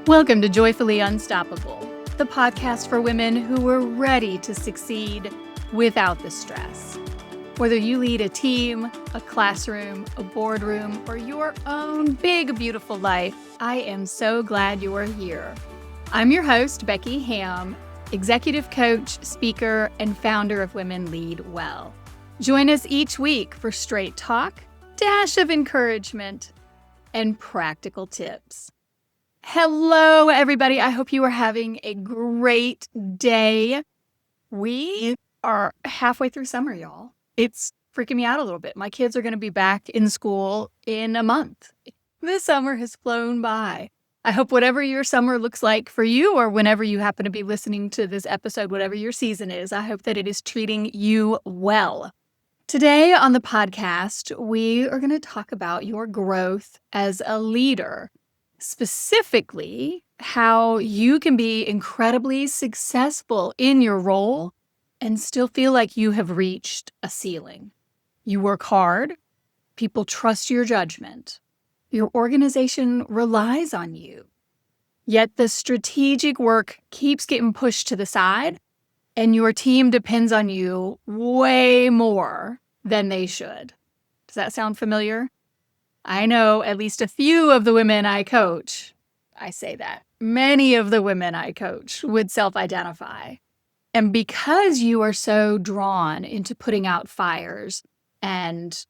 Welcome to Joyfully Unstoppable, the podcast for women who are ready to succeed without the stress. Whether you lead a team, a classroom, a boardroom, or your own big, beautiful life, I am so glad you are here. I'm your host, Becky Hamm, executive coach, speaker, and founder of Women Lead Well. Join us each week for straight talk, dash of encouragement, and practical tips. Hello, everybody. I hope you are having a great day. We are halfway through summer, y'all. It's freaking me out a little bit. My kids are going to be back in school in a month. This summer has flown by. I hope whatever your summer looks like for you, or whenever you happen to be listening to this episode, whatever your season is, I hope that it is treating you well. Today on the podcast, we are going to talk about your growth as a leader. Specifically, how you can be incredibly successful in your role and still feel like you have reached a ceiling. You work hard, people trust your judgment, your organization relies on you, yet the strategic work keeps getting pushed to the side and your team depends on you way more than they should. Does that sound familiar? I know at least a few of the women I coach, I say that, many of the women I coach would self-identify. And because you are so drawn into putting out fires and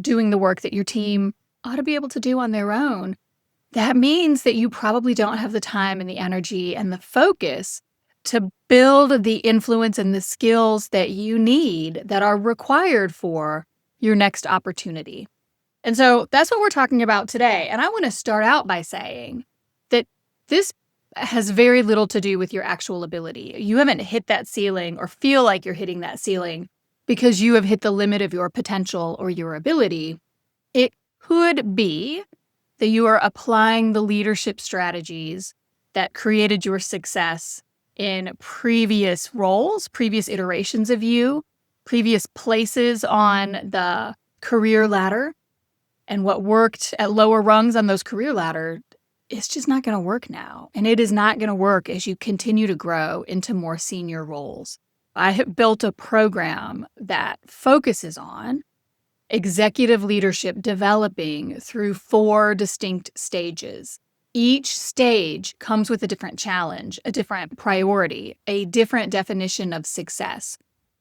doing the work that your team ought to be able to do on their own, that means that you probably don't have the time and the energy and the focus to build the influence and the skills that you need that are required for your next opportunity. And so that's what we're talking about today. And I want to start out by saying that this has very little to do with your actual ability. You haven't hit that ceiling or feel like you're hitting that ceiling because you have hit the limit of your potential or your ability. It could be that you are applying the leadership strategies that created your success in previous roles, previous iterations of you, previous places on the career ladder. And what worked at lower rungs on those career ladder, it's just not going to work now. And it is not going to work as you continue to grow into more senior roles. I have built a program that focuses on executive leadership developing through 4 distinct stages. Each stage comes with a different challenge, a different priority, a different definition of success.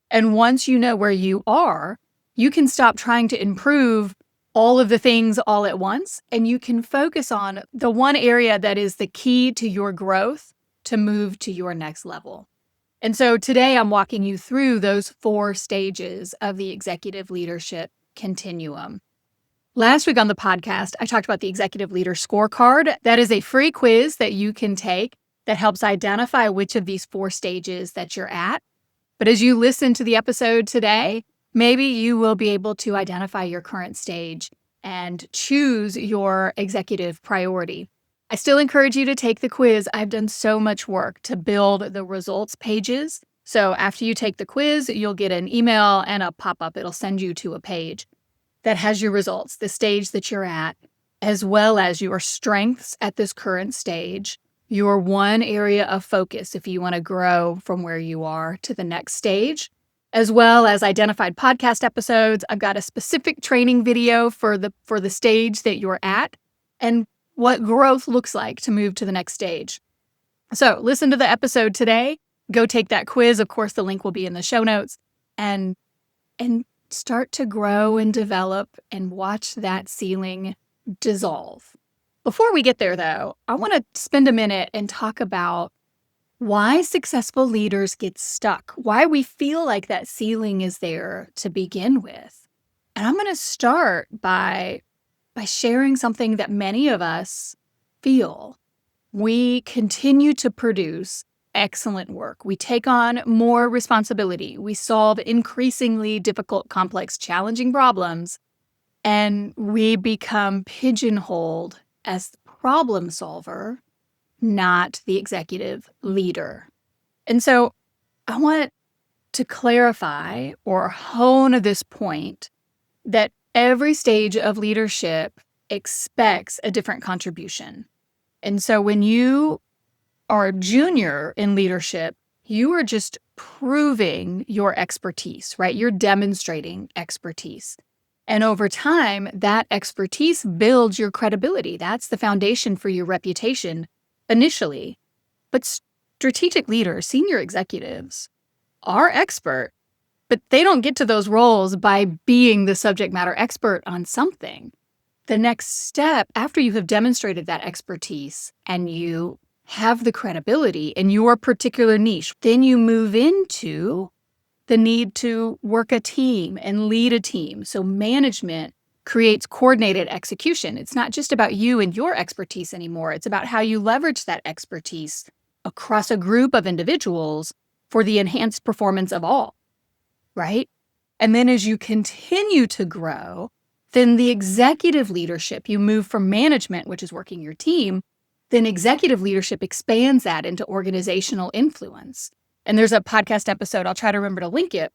And once you know where you are, you can stop trying to improve all of the things all at once, and you can focus on the one area that is the key to your growth to move to your next level. And so today I'm walking you through those 4 stages of the executive leadership continuum. Last week on the podcast, I talked about the Executive Leader Scorecard. That is a free quiz that you can take that helps identify which of these 4 stages that you're at. But as you listen to the episode today, maybe you will be able to identify your current stage and choose your executive priority. I still encourage you to take the quiz. I've done so much work to build the results pages. So after you take the quiz, you'll get an email and a pop-up. It'll send you to a page that has your results, the stage that you're at, as well as your strengths at this current stage, your one area of focus if you want to grow from where you are to the next stage, as well as identified podcast episodes. I've got a specific training video for the stage that you're at and what growth looks like to move to the next stage. So listen to the episode today. Go take that quiz. Of course, the link will be in the show notes, and start to grow and develop and watch that ceiling dissolve. Before we get there, though, I want to spend a minute and talk about why successful leaders get stuck, why we feel like that ceiling is there to begin with. And I'm going to start by sharing something that many of us feel. We continue to produce excellent work. We take on more responsibility. We solve increasingly difficult, complex, challenging problems, and we become pigeonholed as the problem solver, not the executive leader. And so I want to clarify or hone this point that every stage of leadership expects a different contribution. And so when you are a junior in leadership, you are just proving your expertise, right? You're demonstrating expertise. And over time, that expertise builds your credibility. That's the foundation for your reputation initially. But strategic leaders, senior executives, are expert, but they don't get to those roles by being the subject matter expert on something. The next step, after you have demonstrated that expertise and you have the credibility in your particular niche, then you move into the need to work a team and lead a team. So management creates coordinated execution. It's not just about you and your expertise anymore. It's about how you leverage that expertise across a group of individuals for the enhanced performance of all, right? And then as you continue to grow, then the executive leadership, you move from management, which is working your team, then executive leadership expands that into organizational influence. And there's a podcast episode, I'll try to remember to link it,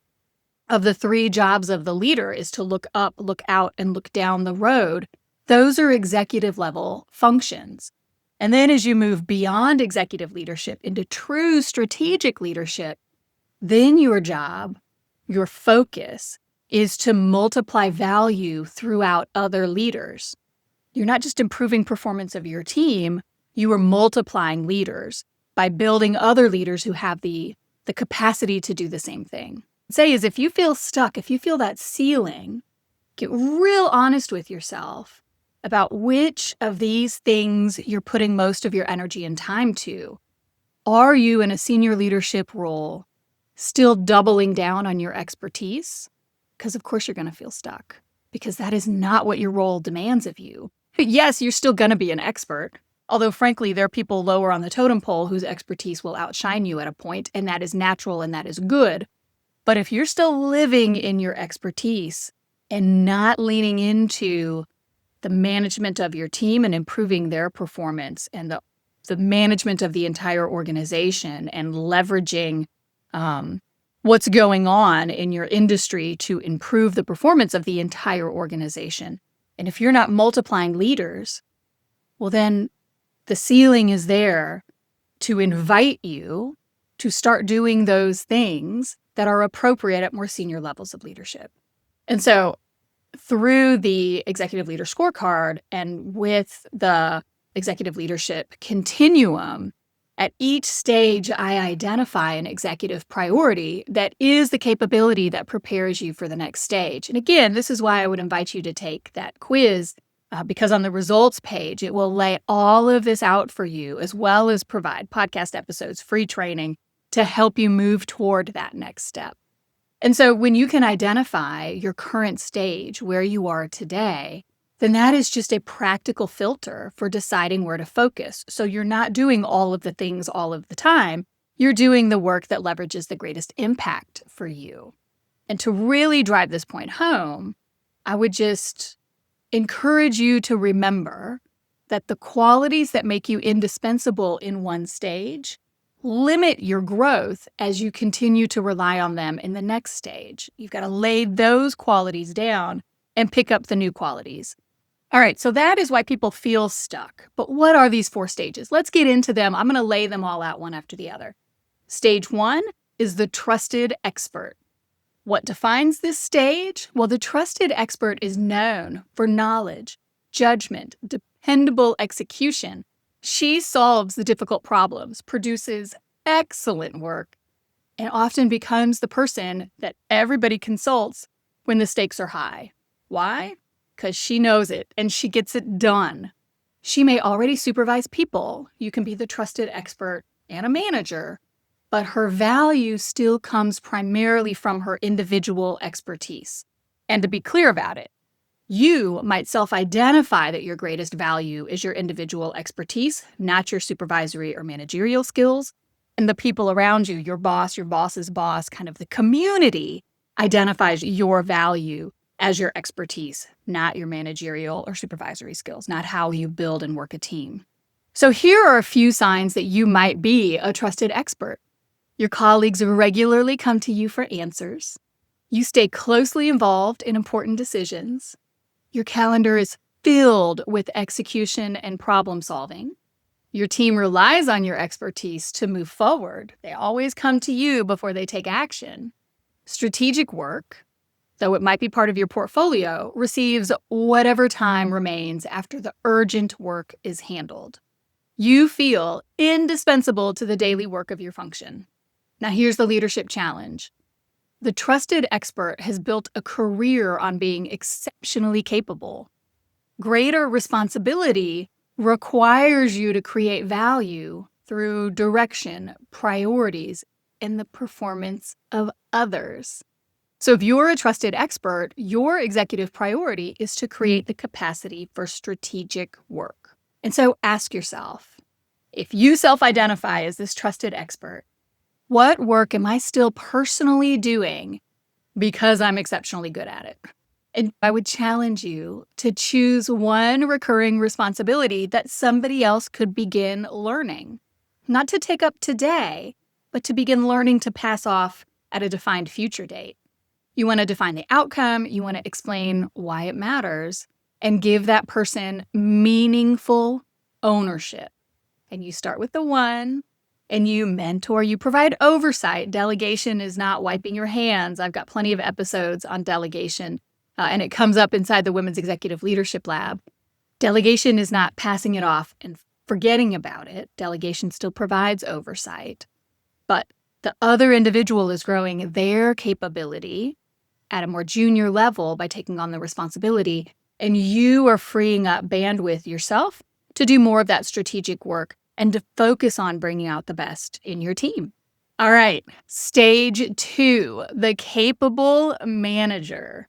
of the 3 jobs of the leader is to look up, look out, and look down the road. Those are executive level functions. And then as you move beyond executive leadership into true strategic leadership, then your job, your focus is to multiply value throughout other leaders. You're not just improving performance of your team, you are multiplying leaders by building other leaders who have the capacity to do the same thing. Say is if you feel stuck, if you feel that ceiling, get real honest with yourself about which of these things you're putting most of your energy and time to. Are you in a senior leadership role still doubling down on your expertise? Because of course you're going to feel stuck because that is not what your role demands of you. Yes, you're still going to be an expert. Although, frankly, there are people lower on the totem pole whose expertise will outshine you at a point, and that is natural and that is good. But if you're still living in your expertise and not leaning into the management of your team and improving their performance and the management of the entire organization and leveraging what's going on in your industry to improve the performance of the entire organization, and if you're not multiplying leaders, well, then the ceiling is there to invite you to start doing those things that are appropriate at more senior levels of leadership. And so through the Executive Leader Scorecard and with the Executive Leadership Continuum, at each stage, I identify an executive priority that is the capability that prepares you for the next stage. And again, this is why I would invite you to take that quiz. Because on the results page, it will lay all of this out for you, as well as provide podcast episodes, free training to help you move toward that next step. And so when you can identify your current stage, where you are today, then that is just a practical filter for deciding where to focus. So you're not doing all of the things all of the time. You're doing the work that leverages the greatest impact for you. And to really drive this point home, I would just encourage you to remember that the qualities that make you indispensable in one stage limit your growth as you continue to rely on them in the next stage. You've got to lay those qualities down and pick up the new qualities. All right, so that is why people feel stuck. But what are these 4 stages? Let's get into them. I'm going to lay them all out one after the other. Stage 1 is the trusted expert. What defines this stage? Well, the trusted expert is known for knowledge, judgment, dependable execution. She solves the difficult problems, produces excellent work, and often becomes the person that everybody consults when the stakes are high. Why? Because she knows it and she gets it done. She may already supervise people. You can be the trusted expert and a manager, but her value still comes primarily from her individual expertise. And to be clear about it, you might self-identify that your greatest value is your individual expertise, not your supervisory or managerial skills. And the people around you, your boss's boss, kind of the community, identifies your value as your expertise, not your managerial or supervisory skills, not how you build and work a team. So here are a few signs that you might be a trusted expert. Your colleagues regularly come to you for answers. You stay closely involved in important decisions. Your calendar is filled with execution and problem solving. Your team relies on your expertise to move forward. They always come to you before they take action. Strategic work, though it might be part of your portfolio, receives whatever time remains after the urgent work is handled. You feel indispensable to the daily work of your function. Now, here's the leadership challenge. The trusted expert has built a career on being exceptionally capable. Greater responsibility requires you to create value through direction, priorities, and the performance of others. So if you're a trusted expert, your executive priority is to create the capacity for strategic work. And so ask yourself, if you self-identify as this trusted expert, what work am I still personally doing because I'm exceptionally good at it? And I would challenge you to choose one recurring responsibility that somebody else could begin learning. Not to take up today, but to begin learning to pass off at a defined future date. You want to define the outcome, you want to explain why it matters, and give that person meaningful ownership. And you start with the one, and you mentor, you provide oversight. Delegation is not wiping your hands. I've got plenty of episodes on delegation. And it comes up inside the Women's Executive Leadership Lab. Delegation is not passing it off and forgetting about it. Delegation still provides oversight. But the other individual is growing their capability at a more junior level by taking on the responsibility, and you are freeing up bandwidth yourself to do more of that strategic work and to focus on bringing out the best in your team. All right, stage 2, the capable manager.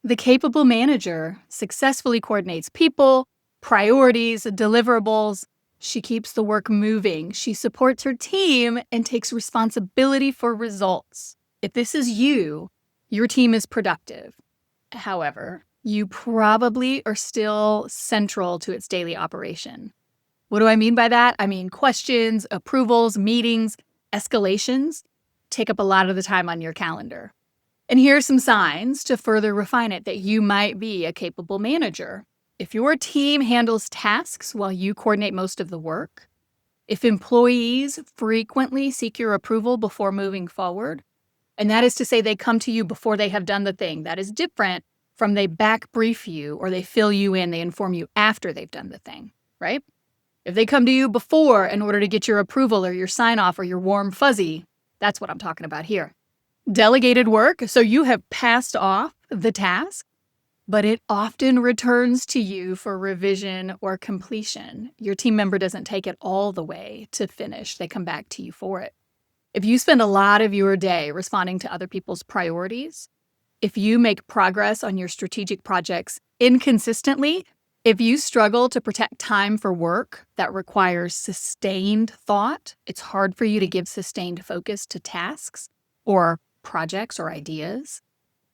The capable manager successfully coordinates people, priorities, deliverables. She keeps the work moving. She supports her team and takes responsibility for results. If this is you, your team is productive. However, you probably are still central to its daily operation. What do I mean by that? I mean questions, approvals, meetings, escalations take up a lot of the time on your calendar. And here are some signs to further refine it that you might be a capable manager. If your team handles tasks while you coordinate most of the work, if employees frequently seek your approval before moving forward, and that is to say they come to you before they have done the thing, that is different from they back brief you or they fill you in, they inform you after they've done the thing, right? If they come to you before in order to get your approval or your sign off or your warm fuzzy, that's what I'm talking about here. Delegated work, so you have passed off the task, but it often returns to you for revision or completion. Your team member doesn't take it all the way to finish. They come back to you for it. If you spend a lot of your day responding to other people's priorities, if you make progress on your strategic projects inconsistently, if you struggle to protect time for work that requires sustained thought, it's hard for you to give sustained focus to tasks or projects or ideas.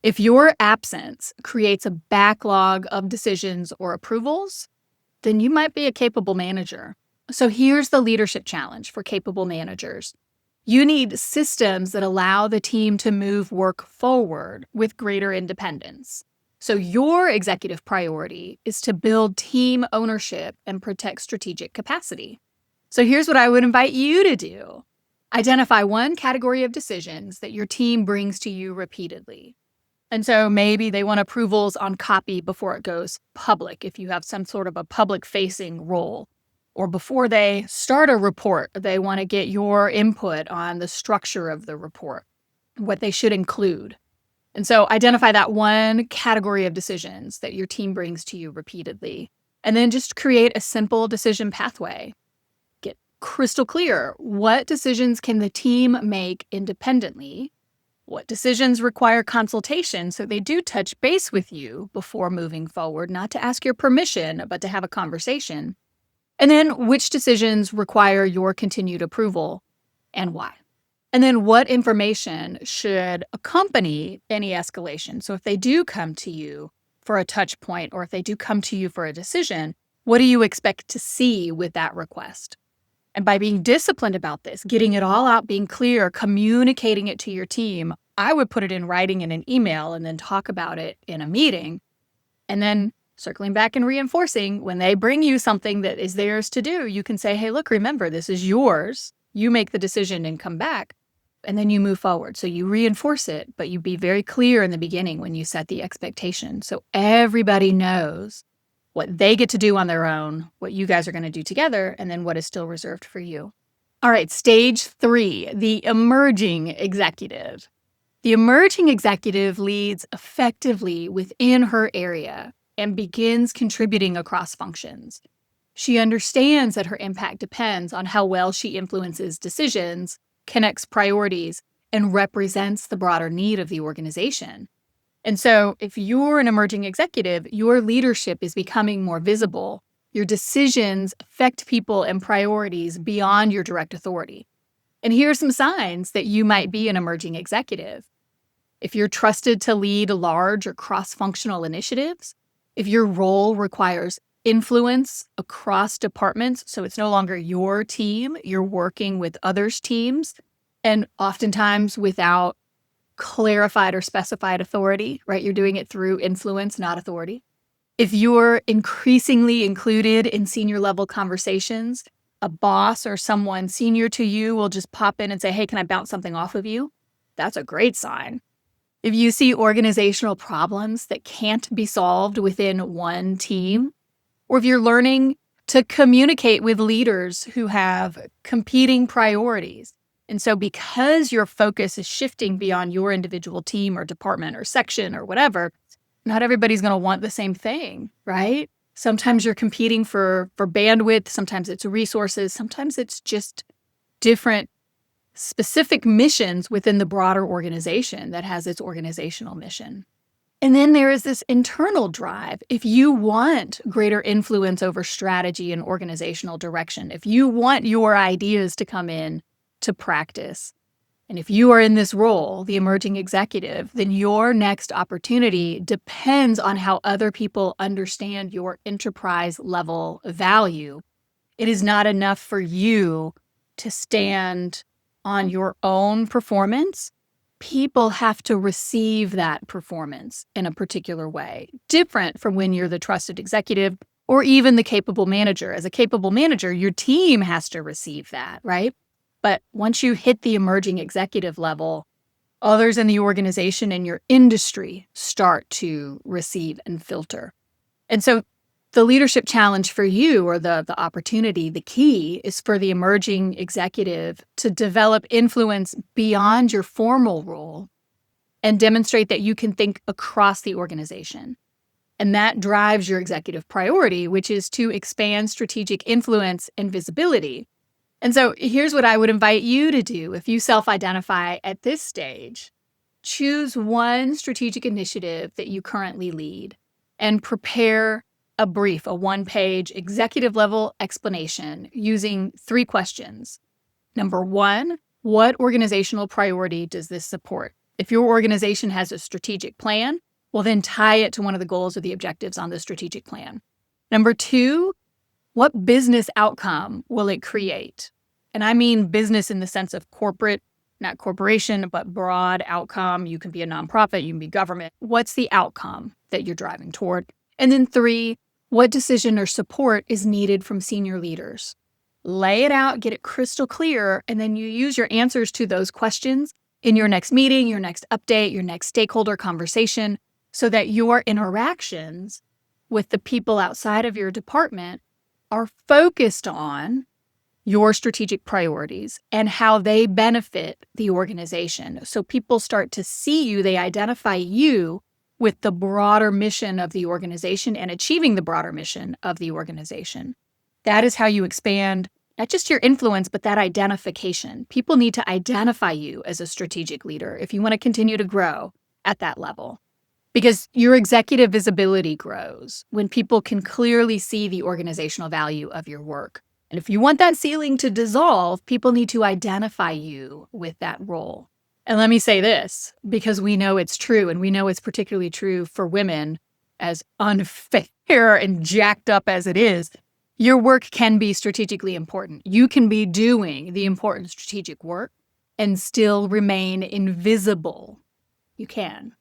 If your absence creates a backlog of decisions or approvals, then you might be a capable manager. So here's the leadership challenge for capable managers. You need systems that allow the team to move work forward with greater independence. So your executive priority is to build team ownership and protect strategic capacity. So here's what I would invite you to do. Identify one category of decisions that your team brings to you repeatedly. And so maybe they want approvals on copy before it goes public, if you have some sort of a public-facing role. Or before they start a report, they want to get your input on the structure of the report, what they should include. And so identify that one category of decisions that your team brings to you repeatedly. And then just create a simple decision pathway. Get crystal clear. What decisions can the team make independently? What decisions require consultation so they do touch base with you before moving forward, not to ask your permission, but to have a conversation? And then which decisions require your continued approval and why? And then what information should accompany any escalation? So if they do come to you for a touch point, or if they do come to you for a decision, what do you expect to see with that request? And by being disciplined about this, getting it all out, being clear, communicating it to your team, I would put it in writing in an email and then talk about it in a meeting. And then circling back and reinforcing, when they bring you something that is theirs to do, you can say, hey, look, remember, this is yours. You make the decision and come back. And then you move forward. So you reinforce it, but you be very clear in the beginning when you set the expectation. So everybody knows what they get to do on their own, what you guys are going to do together, and then what is still reserved for you. All right, stage 3, the emerging executive. The emerging executive leads effectively within her area and begins contributing across functions. She understands that her impact depends on how well she influences decisions, connects priorities, and represents the broader need of the organization. And so if you're an emerging executive, your leadership is becoming more visible. Your decisions affect people and priorities beyond your direct authority. And here are some signs that you might be an emerging executive. If you're trusted to lead large or cross-functional initiatives, if your role requires influence across departments, so it's no longer your team, you're working with others' teams, and oftentimes without clarified or specified authority, right? You're doing it through influence, not authority. If you're increasingly included in senior level conversations, a boss or someone senior to you will just pop in and say, hey, can I bounce something off of you? That's a great sign. If you see organizational problems that can't be solved within one team, or if you're learning to communicate with leaders who have competing priorities. And so because your focus is shifting beyond your individual team or department or section or whatever, not everybody's going to want the same thing, right? Sometimes you're competing for bandwidth. Sometimes it's resources. Sometimes it's just different specific missions within the broader organization that has its organizational mission. And then there is this internal drive. If you want greater influence over strategy and organizational direction, if you want your ideas to come in to practice, and if you are in this role, the emerging executive, then your next opportunity depends on how other people understand your enterprise level value. It is not enough for you to stand on your own performance. People have to receive that performance in a particular way, different from when you're the trusted executive or even the capable manager. As a capable manager, your team has to receive that, right? But once you hit the emerging executive level, others in the organization and your industry start to receive and filter. And so the leadership challenge for you, or the opportunity, the key, is for the emerging executive to develop influence beyond your formal role and demonstrate that you can think across the organization. And that drives your executive priority, which is to expand strategic influence and visibility. And so here's what I would invite you to do if you self-identify at this stage. Choose one strategic initiative that you currently lead and prepare a brief, a one-page executive-level explanation using 3 questions. Number 1, what organizational priority does this support? If your organization has a strategic plan, well, then tie it to one of the goals or the objectives on the strategic plan. Number 2, what business outcome will it create? And I mean business in the sense of corporate, not corporation, but broad outcome. You can be a nonprofit, you can be government. What's the outcome that you're driving toward? And then 3, what decision or support is needed from senior leaders? Lay it out, get it crystal clear, and then you use your answers to those questions in your next meeting, your next update, your next stakeholder conversation, so that your interactions with the people outside of your department are focused on your strategic priorities and how they benefit the organization. So people start to see you, they identify you with the broader mission of the organization and achieving the broader mission of the organization. That is how you expand not just your influence, but that identification. People need to identify you as a strategic leader if you want to continue to grow at that level. Because your executive visibility grows when people can clearly see the organizational value of your work. And if you want that ceiling to dissolve, people need to identify you with that role. And let me say this, because we know it's true, and we know it's particularly true for women, as unfair and jacked up as it is, your work can be strategically important. You can be doing the important strategic work and still remain invisible. You can.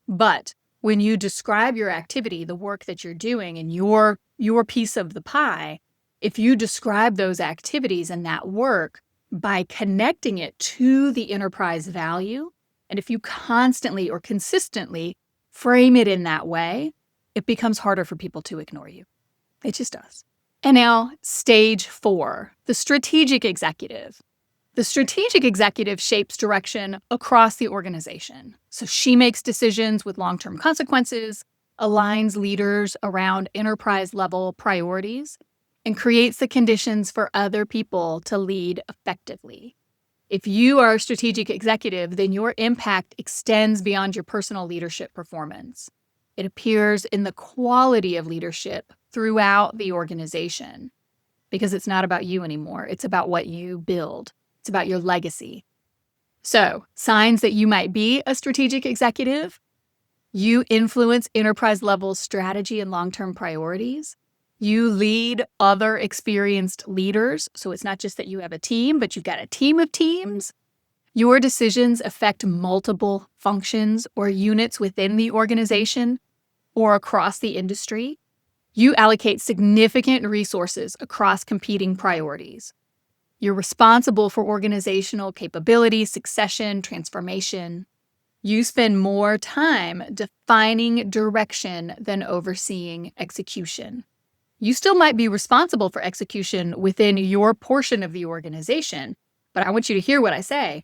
But when you describe your activity, the work that you're doing and your piece of the pie, if you describe those activities and that work by connecting it to the enterprise value, and if you constantly or consistently frame it in that way, it becomes harder for people to ignore you. It just does. And now, stage 4, the strategic executive. The strategic executive shapes direction across the organization. So she makes decisions with long-term consequences, aligns leaders around enterprise-level priorities, and creates the conditions for other people to lead effectively. If you are a strategic executive, then your impact extends beyond your personal leadership performance. It appears in the quality of leadership throughout the organization because it's not about you anymore. It's about what you build. It's about your legacy. So, signs that you might be a strategic executive: you influence enterprise-level strategy and long-term priorities. You lead other experienced leaders. So it's not just that you have a team, but you've got a team of teams. Your decisions affect multiple functions or units within the organization or across the industry. You allocate significant resources across competing priorities. You're responsible for organizational capability, succession, transformation. You spend more time defining direction than overseeing execution. You still might be responsible for execution within your portion of the organization, but I want you to hear what I say.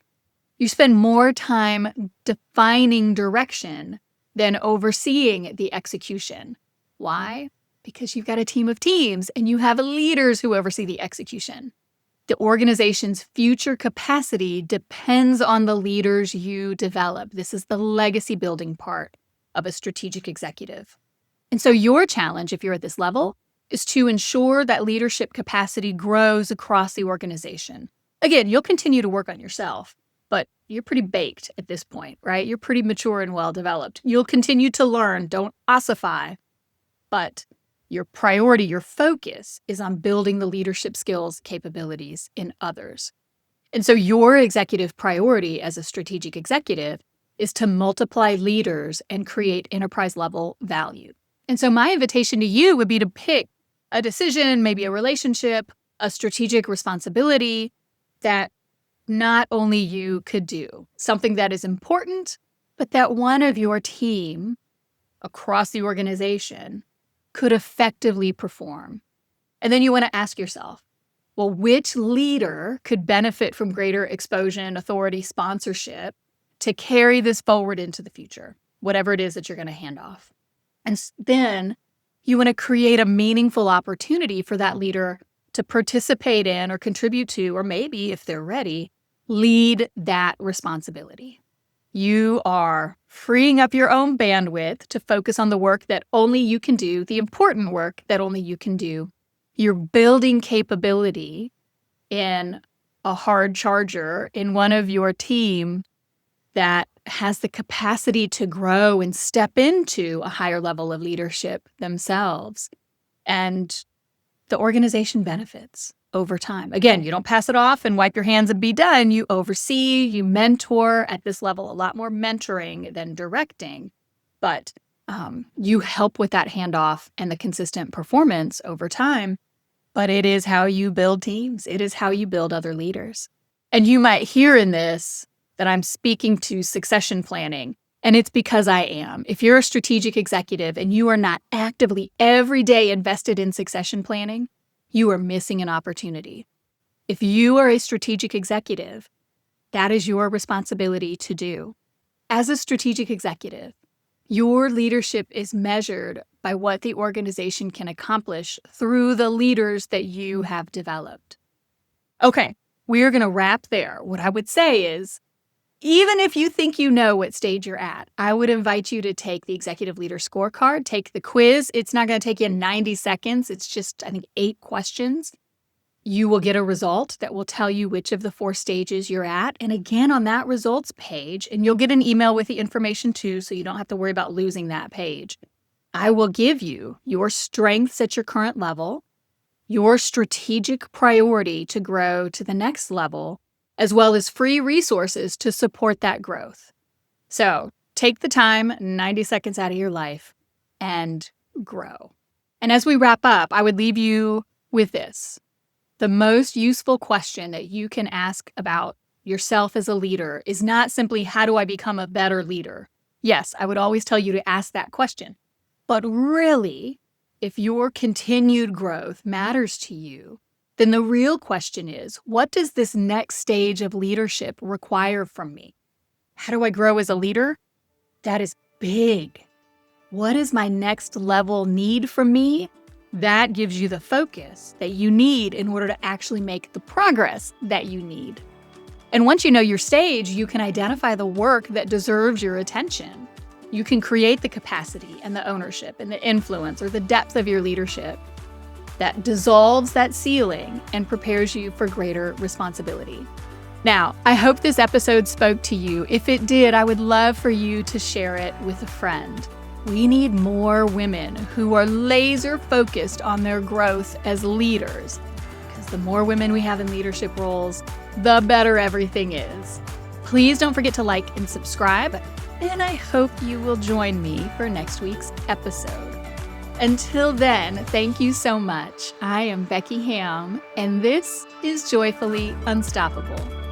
You spend more time defining direction than overseeing the execution. Why? Because you've got a team of teams and you have leaders who oversee the execution. The organization's future capacity depends on the leaders you develop. This is the legacy building part of a strategic executive. And so your challenge, if you're at this level, is to ensure that leadership capacity grows across the organization. Again, you'll continue to work on yourself, but you're pretty baked at this point, right? You're pretty mature and well-developed. You'll continue to learn. Don't ossify. But your priority, your focus is on building the leadership skills, capabilities in others. And so your executive priority as a strategic executive is to multiply leaders and create enterprise-level value. And so my invitation to you would be to pick a decision, maybe a relationship, a strategic responsibility that not only you could do, something that is important, but that one of your team across the organization could effectively perform. And then you want to ask yourself, well, which leader could benefit from greater exposure, authority, sponsorship to carry this forward into the future, whatever it is that you're going to hand off? And then you want to create a meaningful opportunity for that leader to participate in or contribute to, or maybe if they're ready, lead that responsibility. You are freeing up your own bandwidth to focus on the work that only you can do, the important work that only you can do. You're building capability in a hard charger in one of your team that has the capacity to grow and step into a higher level of leadership themselves. And the organization benefits over time. Again, you don't pass it off and wipe your hands and be done. You oversee, you mentor at this level, a lot more mentoring than directing. But you help with that handoff and the consistent performance over time. But it is how you build teams. It is how you build other leaders. And you might hear in this that I'm speaking to succession planning. And it's because I am. If you're a strategic executive and you are not actively every day invested in succession planning, you are missing an opportunity. If you are a strategic executive, that is your responsibility to do. As a strategic executive, your leadership is measured by what the organization can accomplish through the leaders that you have developed. Okay, we are going to wrap there. What I would say is, even if you think you know what stage you're at, I would invite you to take the Executive Leader Scorecard, take the quiz. It's not going to take you 90 seconds. It's just, I think, 8 questions. You will get a result that will tell you which of the 4 stages you're at. And again, on that results page, and you'll get an email with the information too, so you don't have to worry about losing that page. I will give you your strengths at your current level, your strategic priority to grow to the next level, as well as free resources to support that growth. So Take the time, 90 seconds out of your life, and grow. And as we wrap up, I would leave you with this. The most useful question that you can ask about yourself as a leader is not simply, how do I become a better leader? Yes, I would always tell you to ask that question. But really, if your continued growth matters to you, then the real question is, what does this next stage of leadership require from me? How do I grow as a leader? That is big. What does my next level need from me? That gives you the focus that you need in order to actually make the progress that you need. And once you know your stage, you can identify the work that deserves your attention. You can create the capacity and the ownership and the influence or the depth of your leadership that dissolves that ceiling and prepares you for greater responsibility. Now, I hope this episode spoke to you. If it did, I would love for you to share it with a friend. We need more women who are laser focused on their growth as leaders, because the more women we have in leadership roles, the better everything is. Please don't forget to like and subscribe, and I hope you will join me for next week's episode. Until then, thank you so much. I am Becky Hamm, and this is Joyfully Unstoppable.